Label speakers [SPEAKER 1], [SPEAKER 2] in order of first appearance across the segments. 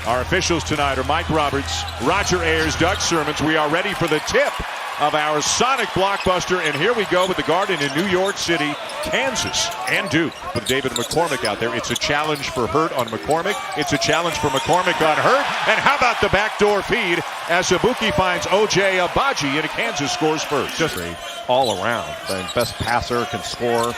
[SPEAKER 1] Our officials tonight are Mike Roberts, Roger Ayers, Doug Sermons. We are ready for the tip of our Sonic blockbuster, and here we go with the Garden in New York City, Kansas, and Duke. With David McCormick out there, it's a challenge for Hurt on McCormick. It's a challenge for McCormick on Hurt. And how about the backdoor feed as Ibuki finds O.J. Abaji, and Kansas scores first.
[SPEAKER 2] Just all around, the best passer, can score.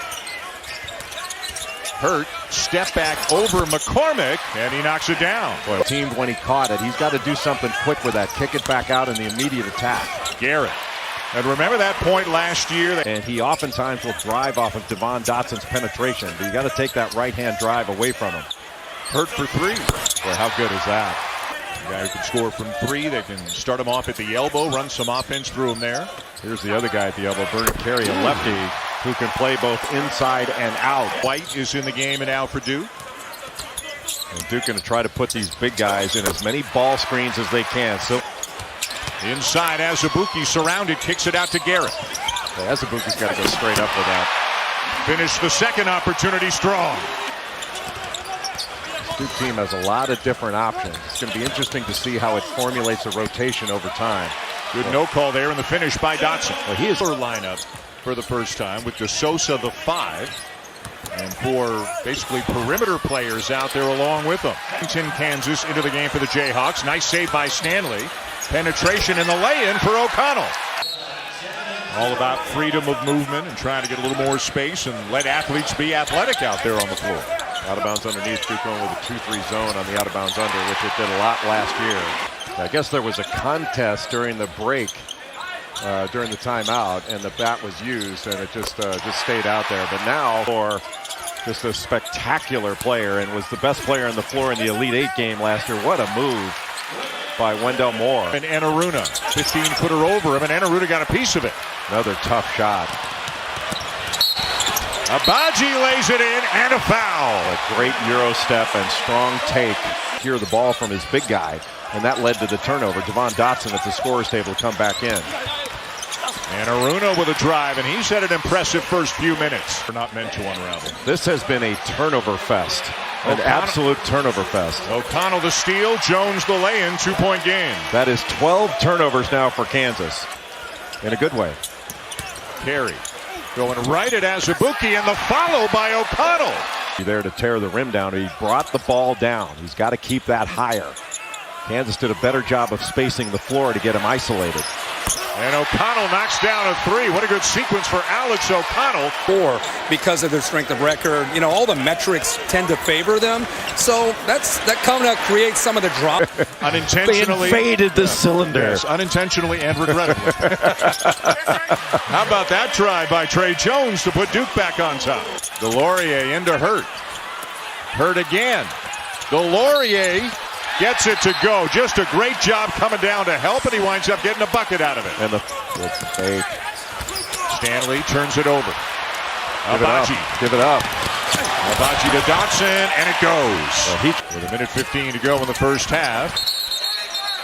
[SPEAKER 1] Hurt, step back over McCormick, and he knocks it down.
[SPEAKER 2] Boy, teamed when he caught it. He's got to do something quick with that. Kick it back out in the immediate attack.
[SPEAKER 1] Garrett. And remember that point last year?
[SPEAKER 2] And he oftentimes will drive off of Devon Dotson's penetration. But you got to take that right-hand drive away from him.
[SPEAKER 1] Hurt for three.
[SPEAKER 2] Boy, how good is that?
[SPEAKER 1] A guy who can score from three. They can start him off at the elbow, run some offense through him there.
[SPEAKER 2] Here's the other guy at the elbow, Bernard Carey, a lefty who can play both inside and out.
[SPEAKER 1] White is in the game and out for Duke.
[SPEAKER 2] And Duke going to try to put these big guys in as many ball screens as they can. So
[SPEAKER 1] inside, Azubuike surrounded, kicks it out to Garrett.
[SPEAKER 2] Azubuike's got to go straight up with that.
[SPEAKER 1] Finish the second opportunity strong.
[SPEAKER 2] This Duke team has a lot of different options. It's going to be interesting to see how it formulates a rotation over time.
[SPEAKER 1] Good no call there in the finish by Dotson. Well, he is our lineup for the first time with DeSosa the 5 and 4 basically perimeter players out there along with them. Kansas into the game for the Jayhawks. Nice save by Stanley. Penetration in the lay-in for O'Connell. All about freedom of movement and trying to get a little more space and let athletes be athletic out there on the floor.
[SPEAKER 2] Out of bounds underneath, Duke going with a 2-3 zone on the out of bounds under, which it did a lot last year. I guess there was a contest during the break, during the timeout, and the bat was used, and it just stayed out there. But now, for just a spectacular player, and was the best player on the floor in the Elite Eight game last year. What a move by Wendell Moore.
[SPEAKER 1] And Enaruna, 15-footer over him, and Enaruna got a piece of it.
[SPEAKER 2] Another tough shot.
[SPEAKER 1] Abaji lays it in, and a foul.
[SPEAKER 2] A great Euro step and strong take. Hear the ball from his big guy, and that led to the turnover. Devon Dotson at the scorer's table to come back in.
[SPEAKER 1] And Aruna with a drive, and he's had an impressive first few minutes. We're not meant to unravel.
[SPEAKER 2] This has been a turnover fest, an absolute turnover fest.
[SPEAKER 1] O'Connell the steal, Jones the lay-in, 2-point game.
[SPEAKER 2] That is 12 turnovers now for Kansas, in a good way.
[SPEAKER 1] Carey going right at Azubuike, and the follow by O'Connell.
[SPEAKER 2] There to tear the rim down. He brought the ball down. He's got to keep that higher. Kansas did a better job of spacing the floor to get him isolated.
[SPEAKER 1] And O'Connell knocks down a 3. What a good sequence for Alex O'Connell.
[SPEAKER 3] Because of their strength of record, you know, all the metrics tend to favor them. So that kind of creates some of the drop.
[SPEAKER 1] Unintentionally.
[SPEAKER 2] They invaded the cylinder.
[SPEAKER 1] Yes, unintentionally and regrettably. How about that try by Trey Jones to put Duke back on top? Delorier into Hurt. Hurt again. Delorier gets it to go. Just a great job coming down to help, and he winds up getting a bucket out of it.
[SPEAKER 2] And the fake.
[SPEAKER 1] Stanley turns it over. Abaji.
[SPEAKER 2] Give it up.
[SPEAKER 1] Abaji to Dotson, and it goes. With 1:15 to go in the first half.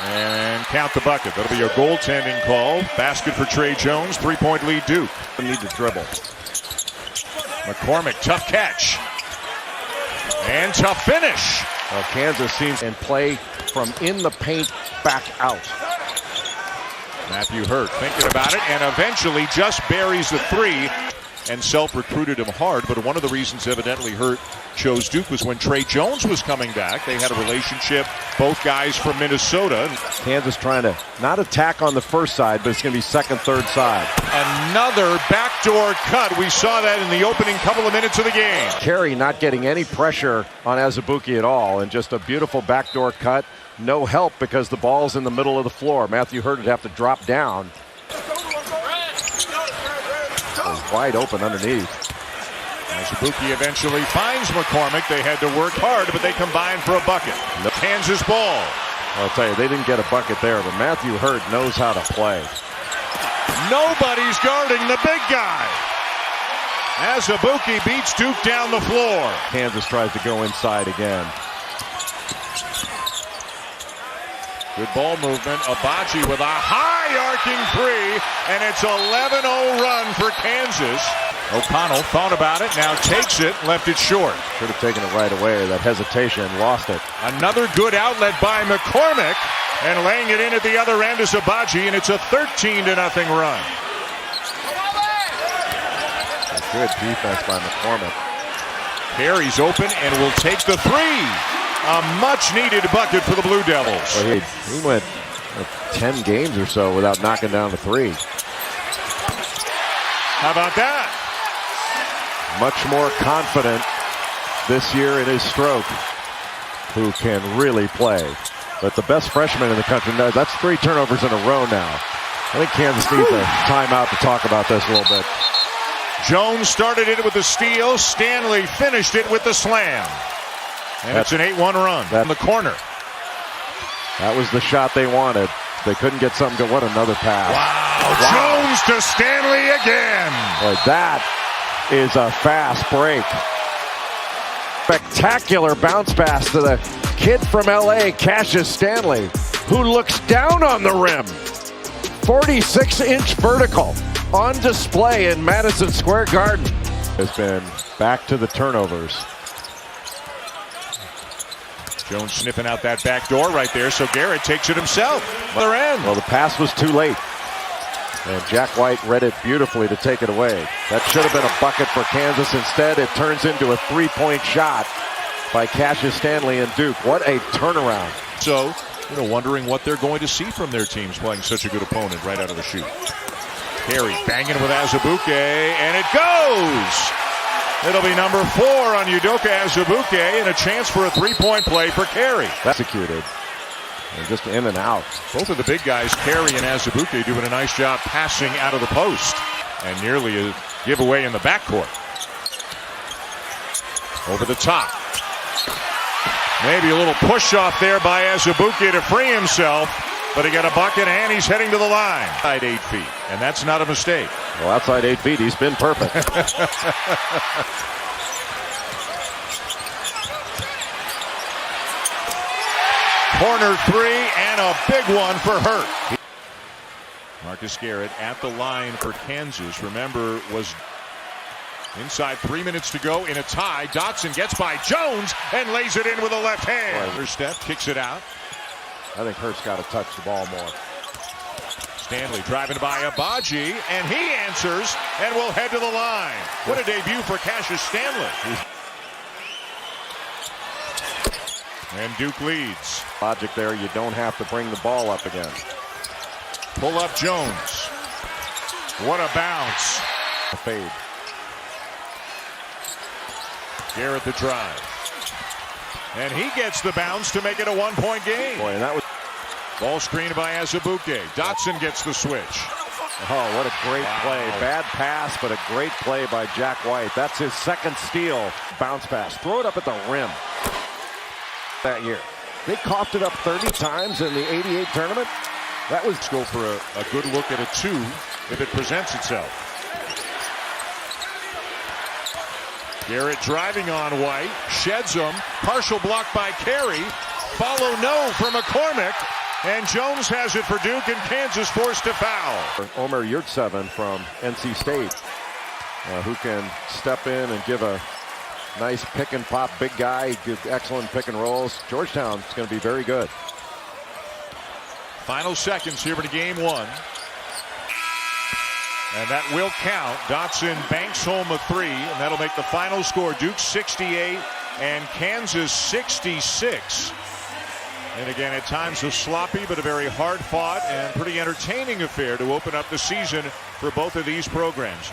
[SPEAKER 1] And count the bucket. That'll be a goaltending call. Basket for Trey Jones. 3-point lead Duke.
[SPEAKER 2] Need to dribble.
[SPEAKER 1] McCormick, tough catch. And tough finish.
[SPEAKER 2] Well, Kansas seems and play from in the paint back out.
[SPEAKER 1] Matthew Hurt thinking about it, and eventually just buries the 3 and self-recruited him hard. But one of the reasons evidently Hurt chose Duke was when Trey Jones was coming back. They had a relationship, both guys from Minnesota.
[SPEAKER 2] Kansas trying to not attack on the first side, but it's going to be second, third side.
[SPEAKER 1] Another backdoor cut. We saw that in the opening couple of minutes of the game.
[SPEAKER 2] Carey not getting any pressure on Azubuike at all, and just a beautiful backdoor cut. No help because the ball's in the middle of the floor. Matthew Hurt would have to drop down. Wide open underneath.
[SPEAKER 1] Azubuike eventually finds McCormick. They had to work hard, but they combined for a bucket. Kansas ball.
[SPEAKER 2] I'll tell you, they didn't get a bucket there, but Matthew Hurt knows how to play.
[SPEAKER 1] Nobody's guarding the big guy. Azubuike beats Duke down the floor.
[SPEAKER 2] Kansas tries to go inside again.
[SPEAKER 1] Good ball movement. Abaji with a high arcing 3, and it's 11-0 run for Kansas. O'Connell thought about it, now takes it, left it short.
[SPEAKER 2] Should have taken it right away. That hesitation, lost it.
[SPEAKER 1] Another good outlet by McCormick, and laying it in at the other end is Abaji, and it's a 13-0 run.
[SPEAKER 2] Good defense by McCormick.
[SPEAKER 1] Carey's open and will take the three. A much-needed bucket for the Blue Devils.
[SPEAKER 2] Well, he went 10 games or so without knocking down the three.
[SPEAKER 1] How about that?
[SPEAKER 2] Much more confident this year in his stroke, who can really play. But the best freshman in the country knows that's 3 turnovers in a row now. I think Kansas needs a timeout to talk about this a little bit.
[SPEAKER 1] Jones started it with a steal. Stanley finished it with the slam. And it's an 8-1 run in the corner.
[SPEAKER 2] That was the shot they wanted. They couldn't get something to. What another pass.
[SPEAKER 1] Wow. Jones to Stanley again.
[SPEAKER 2] Boy, that is a fast break. Spectacular bounce pass to the kid from LA, Cassius Stanley, who looks down on the rim. 46-inch vertical on display in Madison Square Garden. Has been back to the turnovers.
[SPEAKER 1] Jones sniffing out that back door right there, so Garrett takes it himself. Other end.
[SPEAKER 2] Well, the pass was too late. And Jack White read it beautifully to take it away. That should have been a bucket for Kansas. Instead, it turns into a 3-point shot by Cassius Stanley and Duke. What a turnaround.
[SPEAKER 1] So, wondering what they're going to see from their teams playing such a good opponent right out of the chute. Carey banging with Azubuike, and it goes! It'll be number 4 on Udoka Azubuike, and a chance for a 3-point play for Carey.
[SPEAKER 2] Executed. And just in and out.
[SPEAKER 1] Both of the big guys, Carey and Azubuike, doing a nice job passing out of the post. And nearly a giveaway in the backcourt. Over the top. Maybe a little push off there by Azubuike to free himself. But he got a bucket, and he's heading to the line. Outside 8 feet, and that's not a mistake.
[SPEAKER 2] Well, outside 8 feet, he's been perfect.
[SPEAKER 1] Corner 3, and a big one for Hurt. Marcus Garrett at the line for Kansas. Remember, was inside 3 minutes to go in a tie. Dotson gets by Jones and lays it in with a left hand. First step, kicks it out.
[SPEAKER 2] I think Hurt's got to touch the ball more.
[SPEAKER 1] Stanley driving by Abaji, and he answers and will head to the line. What a debut for Cassius Stanley. And Duke leads.
[SPEAKER 2] Logic there, you don't have to bring the ball up again.
[SPEAKER 1] Pull up Jones. What a bounce.
[SPEAKER 2] A fade.
[SPEAKER 1] Garrett the drive. And he gets the bounce to make it a 1-point game.
[SPEAKER 2] Boy, and that was
[SPEAKER 1] ball screened by Azubuike. Dotson gets the switch.
[SPEAKER 2] Oh, what a great play. Bad pass, but a great play by Jack White. That's his second steal. Bounce pass. Throw it up at the rim. That year. They coughed it up 30 times in the 88 tournament. That was
[SPEAKER 1] go for a good look at a 2 if it presents itself. Garrett driving on White, sheds him, partial block by Carey, follow no from McCormick, and Jones has it for Duke, and Kansas forced to foul.
[SPEAKER 2] Omer Yurtseven from NC State, who can step in and give a nice pick and pop, big guy, good, excellent pick and rolls. Georgetown's going to be very good.
[SPEAKER 1] Final seconds here for game 1. And that will count. Dotson banks home a 3, and that'll make the final score Duke 68 and Kansas 66. And again, at times a sloppy but a very hard-fought and pretty entertaining affair to open up the season for both of these programs.